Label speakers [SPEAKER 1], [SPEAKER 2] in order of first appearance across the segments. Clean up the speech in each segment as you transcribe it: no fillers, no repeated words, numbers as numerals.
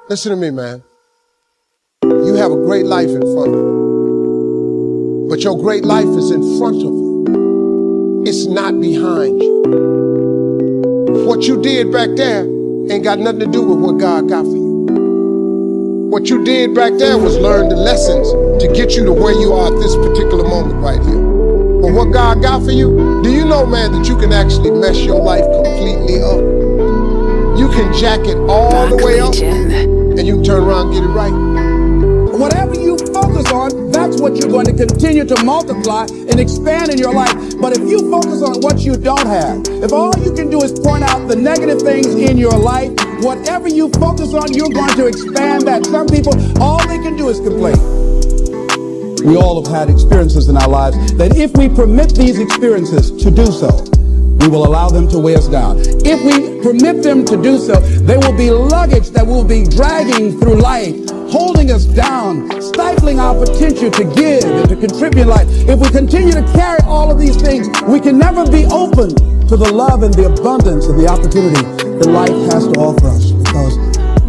[SPEAKER 1] Listen to me, man. You have a great life in front of you. But your great life is in front of you. It's not behind you. What you did back there ain't got nothing to do with what God got for you. What you did back there was learn the lessons to get you to where you are at this particular moment right here. But what God got for you, do you know, man, that you can actually mess your life completely up? You can jack it all the way up, and you can turn around and get it right.
[SPEAKER 2] Whatever you focus on, that's what you're going to continue to multiply and expand in your life. But if you focus on what you don't have, if all you can do is point out the negative things in your life, whatever you focus on, you're going to expand that. Some people, all they can do is complain. We all have had experiences in our lives that if we permit these experiences to do so, we will allow them to weigh us down. If we permit them to do so, they will be luggage that will be dragging through life, holding us down, stifling our potential to give and to contribute in life. If we continue to carry all of these things, we can never be open to the love and the abundance and the opportunity that life has to offer us, because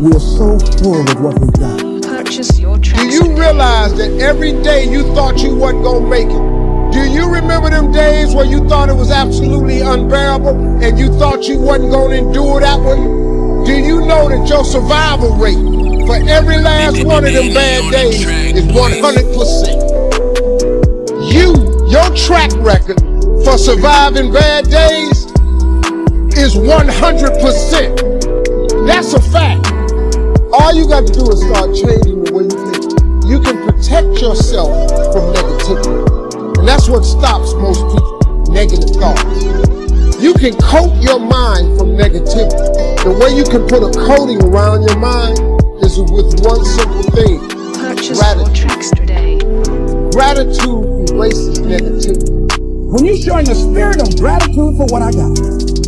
[SPEAKER 2] we are so full of what we've got.
[SPEAKER 3] Purchase your tracks.
[SPEAKER 1] Do you realize that every day you thought you wasn't gonna make it? Do you remember them days where you thought it was absolutely unbearable and you thought you wasn't gonna endure that one? Do you know that your survival rate for every last one of them bad days is 100%? Your track record for surviving bad days is 100%. That's a fact. All you got to do is start changing the way you think. You can protect yourself from negativity. And that's what stops most people, negative thoughts. You can coat your mind from negativity. The way you can put a coating around your mind is with one simple thing.
[SPEAKER 3] Purchase your tracks today.
[SPEAKER 1] Gratitude erases negativity.
[SPEAKER 2] When you're showing a spirit of gratitude for what I got,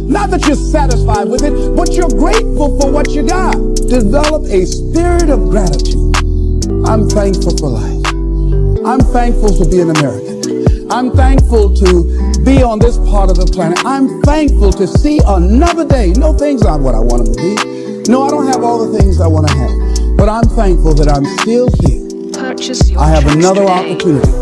[SPEAKER 2] not that you're satisfied with it, but you're grateful for what you got. Develop a spirit of gratitude. I'm thankful for life. I'm thankful to be an American. I'm thankful to be on this part of the planet. I'm thankful to see another day. No, things aren't what I want them to be. No, I don't have all the things I want to have. But I'm thankful that I'm still here.
[SPEAKER 3] Purchase your
[SPEAKER 2] I have
[SPEAKER 3] tracks
[SPEAKER 2] another
[SPEAKER 3] today.
[SPEAKER 2] opportunity,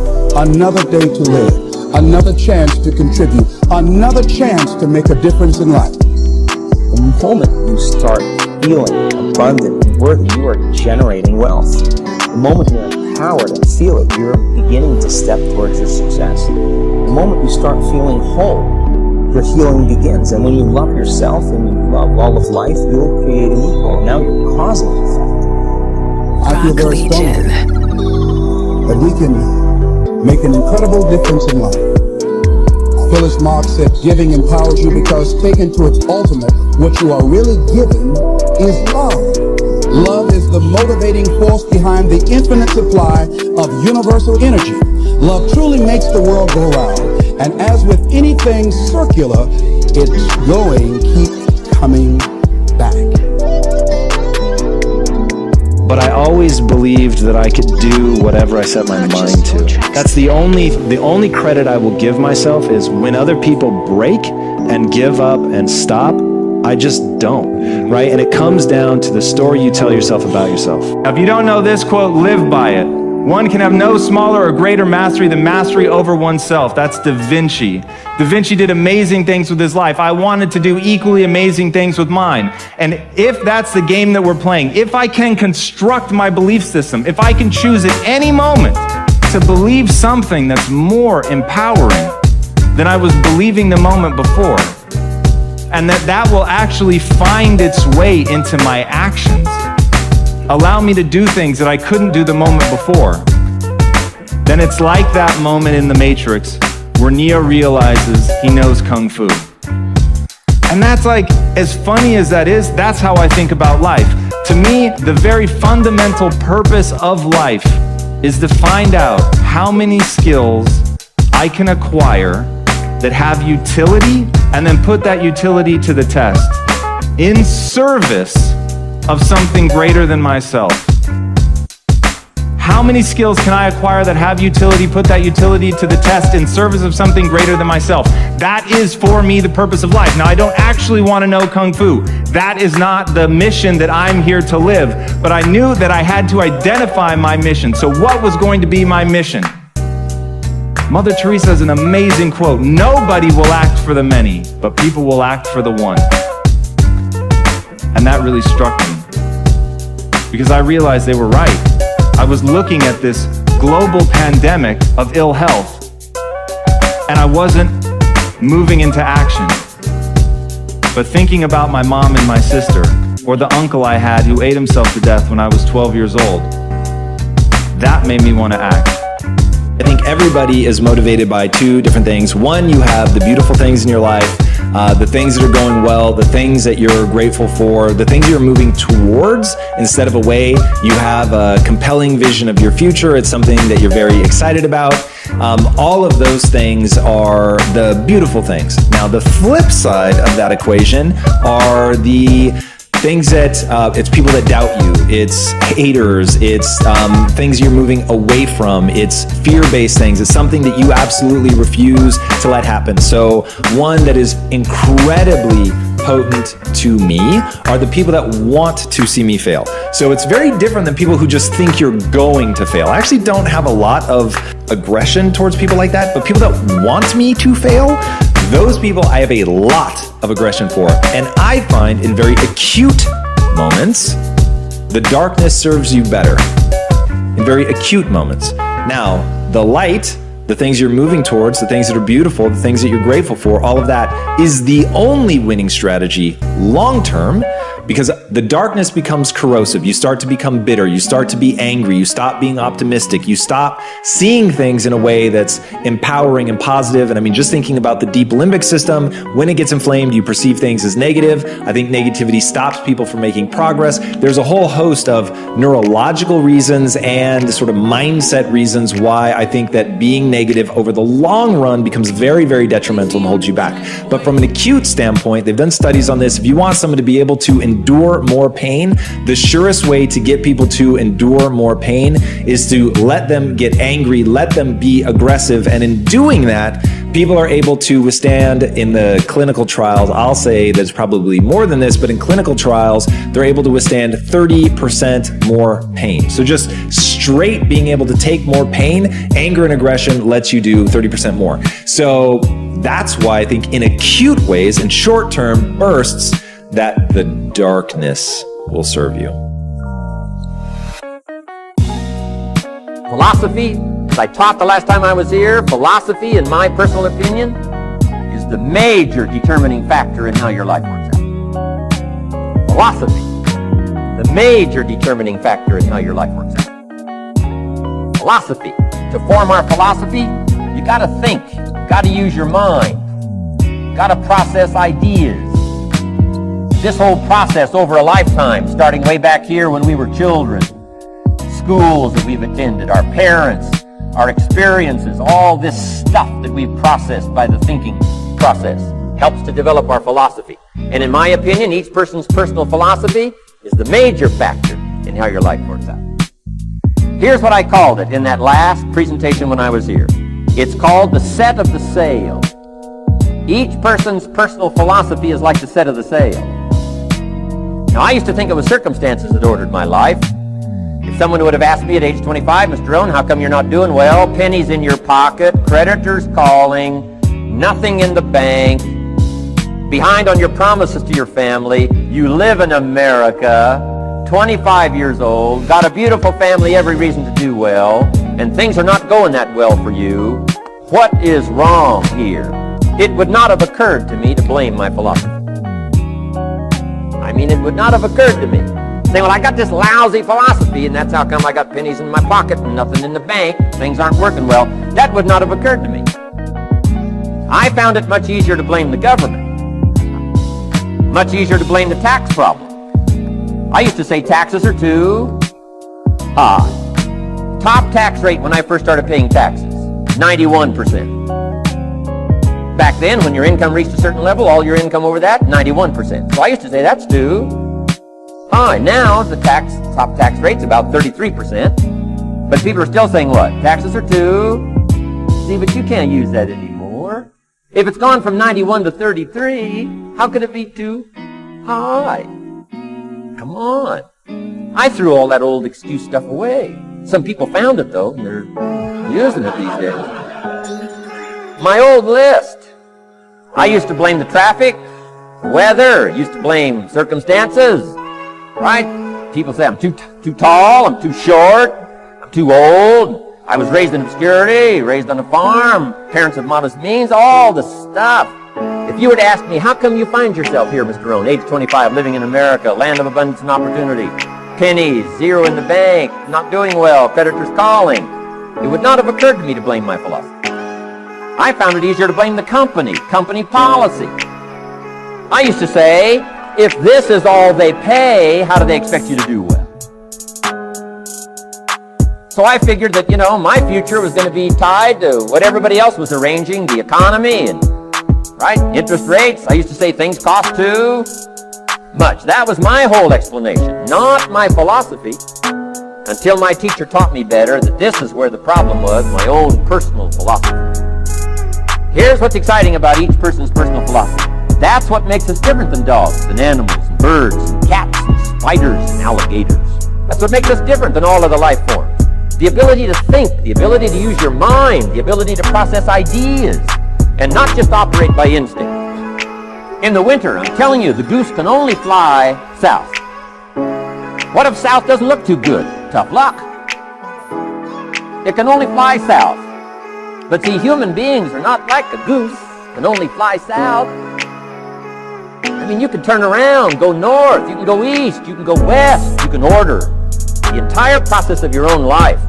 [SPEAKER 2] another day to live, another chance to contribute, another chance to make a difference in life.
[SPEAKER 4] The moment you start feeling abundant and worthy, you are generating wealth. The moment you're empowered and feel it, you're beginning to step towards your success. The moment you start feeling whole, your healing begins. And when you love yourself and you love all of life, you'll create an equal. Now you're causing an effect.
[SPEAKER 2] I feel very strongly that we can make an incredible difference in life. Phyllis Marx said, giving empowers you because taken to its ultimate, what you are really giving is love. Love is the motivating force behind the infinite supply of universal energy. Love truly makes the world go round. And as with anything circular, it's going, keep coming back.
[SPEAKER 5] But I always believed that I could do whatever I set my mind to. That's the only credit I will give myself is when other people break and give up and stop, I just don't, right? And it comes down to the story you tell yourself about yourself.
[SPEAKER 6] Now, if you don't know this quote, live by it. One can have no smaller or greater mastery than mastery over oneself. That's Da Vinci. Da Vinci did amazing things with his life. I wanted to do equally amazing things with mine. And if that's the game that we're playing, if I can construct my belief system, if I can choose at any moment to believe something that's more empowering than I was believing the moment before, and that will actually find its way into my actions, allow me to do things that I couldn't do the moment before, then it's like that moment in The Matrix where Neo realizes he knows Kung Fu. And that's like, as funny as that is, that's how I think about life. To me, the very fundamental purpose of life is to find out how many skills I can acquire that have utility, and then put that utility to the test in service of something greater than myself. How many skills can I acquire that have utility, put that utility to the test in service of something greater than myself? That is, for me, the purpose of life. Now, I don't actually want to know Kung Fu. That is not the mission that I'm here to live. But I knew that I had to identify my mission. So what was going to be my mission? Mother Teresa has an amazing quote. Nobody will act for the many, but people will act for the one. And that really struck me, because I realized they were right. I was looking at this global pandemic of ill health, and I wasn't moving into action, but thinking about my mom and my sister, or the uncle I had who ate himself to death when I was 12 years old. That made me want to act.
[SPEAKER 5] I think everybody is motivated by two different things. One, you have the beautiful things in your life, the things that are going well, the things that you're grateful for, the things you're moving towards instead of away. You have a compelling vision of your future. It's something that you're very excited about. All of those things are the beautiful things. Now, the flip side of that equation are the things that, it's people that doubt you, it's haters, it's things you're moving away from, it's fear-based things, it's something that you absolutely refuse to let happen. So one that is incredibly potent to me are the people that want to see me fail. So it's very different than people who just think you're going to fail. I actually don't have a lot of aggression towards people like that, but people that want me to fail, those people I have a lot of aggression for. And I find in very acute moments, the darkness serves you better. In very acute moments. Now, the light, the things you're moving towards, the things that are beautiful, the things that you're grateful for, all of that is the only winning strategy long term, because the darkness becomes corrosive. You start to become bitter. You start to be angry. You stop being optimistic. You stop seeing things in a way that's empowering and positive. And I mean, just thinking about the deep limbic system, when it gets inflamed, you perceive things as negative. I think negativity stops people from making progress. There's a whole host of neurological reasons and sort of mindset reasons why I think that being negative over the long run becomes very, very detrimental and holds you back. But from an acute standpoint, they've done studies on this. If you want someone to be able to endure more pain, the surest way to get people to endure more pain is to let them get angry, let them be aggressive. And in doing that, people are able to withstand, in the clinical trials, I'll say there's probably more than this, but in clinical trials, they're able to withstand 30% more pain. So just straight being able to take more pain, anger and aggression lets you do 30% more. So that's why I think in acute ways, in short-term bursts, that the darkness will serve you.
[SPEAKER 7] Philosophy, as I taught the last time I was here, philosophy, in my personal opinion, is the major determining factor in how your life works out. Philosophy, the major determining factor in how your life works out. Philosophy. To form our philosophy, you gotta think, you gotta use your mind, you gotta process ideas. This whole process over a lifetime, starting way back here when we were children, schools that we've attended, our parents, our experiences, all this stuff that we've processed by the thinking process helps to develop our philosophy. And in my opinion, each person's personal philosophy is the major factor in how your life works out. Here's what I called it in that last presentation when I was here. It's called the set of the sail. Each person's personal philosophy is like the set of the sail. Now, I used to think it was circumstances that ordered my life. If someone would have asked me at age 25, Mr. Rohn, how come you're not doing well? Pennies in your pocket, creditors calling, nothing in the bank, behind on your promises to your family, you live in America, 25 years old, got a beautiful family, every reason to do well, and things are not going that well for you. What is wrong here? It would not have occurred to me to blame my philosophy. I mean, it would not have occurred to me. Saying, well, I got this lousy philosophy, and that's how come I got pennies in my pocket and nothing in the bank. Things aren't working well. That would not have occurred to me. I found it much easier to blame the government. Much easier to blame the tax problem. I used to say taxes are too high. Top tax rate when I first started paying taxes, 91%. Back then, when your income reached a certain level, all your income over that, 91%. So I used to say that's too high. Now, the top tax rate's about 33%. But people are still saying what? Taxes are too... See, but you can't use that anymore. If it's gone from 91 to 33, how could it be too high. Come on. I threw all that old excuse stuff away. Some people found it, though, and they're using it these days. My old list. I used to blame the traffic, the weather, used to blame circumstances, right? People say I'm too tall, I'm too short, I'm too old, I was raised in obscurity, raised on a farm, parents of modest means, all the stuff. If you were to ask me, how come you find yourself here, Mr. Rohn, age 25, living in America, land of abundance and opportunity, pennies, zero in the bank, not doing well, creditors calling, it would not have occurred to me to blame my philosophy. I found it easier to blame the company policy. I used to say, if this is all they pay, how do they expect you to do well? So I figured that, my future was going to be tied to what everybody else was arranging, the economy and, right, interest rates. I used to say things cost too much. That was my whole explanation, not my philosophy, until my teacher taught me better that this is where the problem was, my own personal philosophy. Here's what's exciting about each person's personal philosophy. That's what makes us different than dogs and animals and birds and cats and spiders and alligators. That's what makes us different than all other life forms. The ability to think, the ability to use your mind, the ability to process ideas, and not just operate by instinct. In the winter, I'm telling you, the goose can only fly south. What if south doesn't look too good? Tough luck. It can only fly south. But see, human beings are not like a goose, can only fly south. I mean, you can turn around, go north, you can go east, you can go west, you can order the entire process of your own life.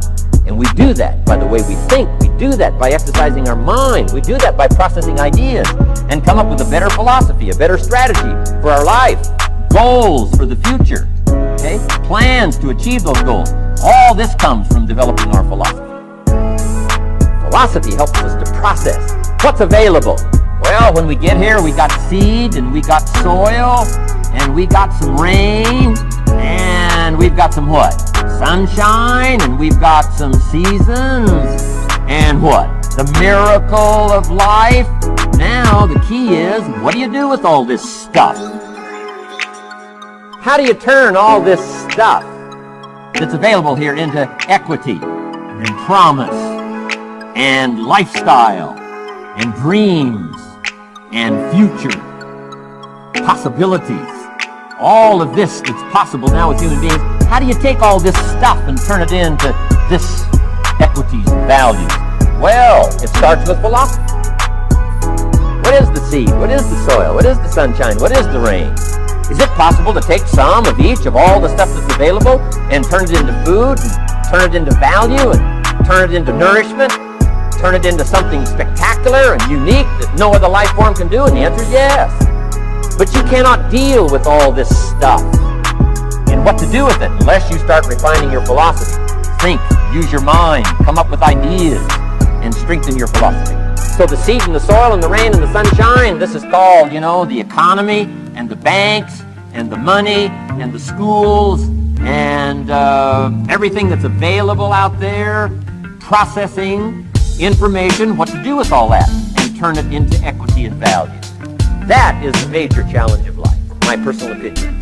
[SPEAKER 7] And we do that by the way we think. We do that by exercising our mind. We do that by processing ideas and come up with a better philosophy, a better strategy for our life, goals for the future, okay? Plans to achieve those goals. All this comes from developing our philosophy. Philosophy helps us to process what's available. Well, when we get here, we got seed, and we got soil, and we got some rain, and we've got some what? Sunshine, and we've got some seasons, and what? The miracle of life. Now, the key is, what do you do with all this stuff? How do you turn all this stuff that's available here into equity and promise and lifestyle and dreams and future possibilities? All of this that's possible now with human beings, how do you take all this stuff and turn it into this equities and values? Well, it starts with philosophy. What is the seed? What is the soil? What is the sunshine? What is the rain? Is it possible to take some of each of all the stuff that's available and turn it into food, and turn it into value, and turn it into nourishment, turn it into something spectacular and unique that no other life form can do? And the answer is yes. But you cannot deal with all this stuff and what to do with it unless you start refining your philosophy. Think, use your mind, come up with ideas, and strengthen your philosophy. So the seed and the soil and the rain and the sunshine, this is called, the economy and the banks and the money and the schools and everything that's available out there, processing information, what to do with all that, and turn it into equity and value. That is the major challenge of life, my personal opinion.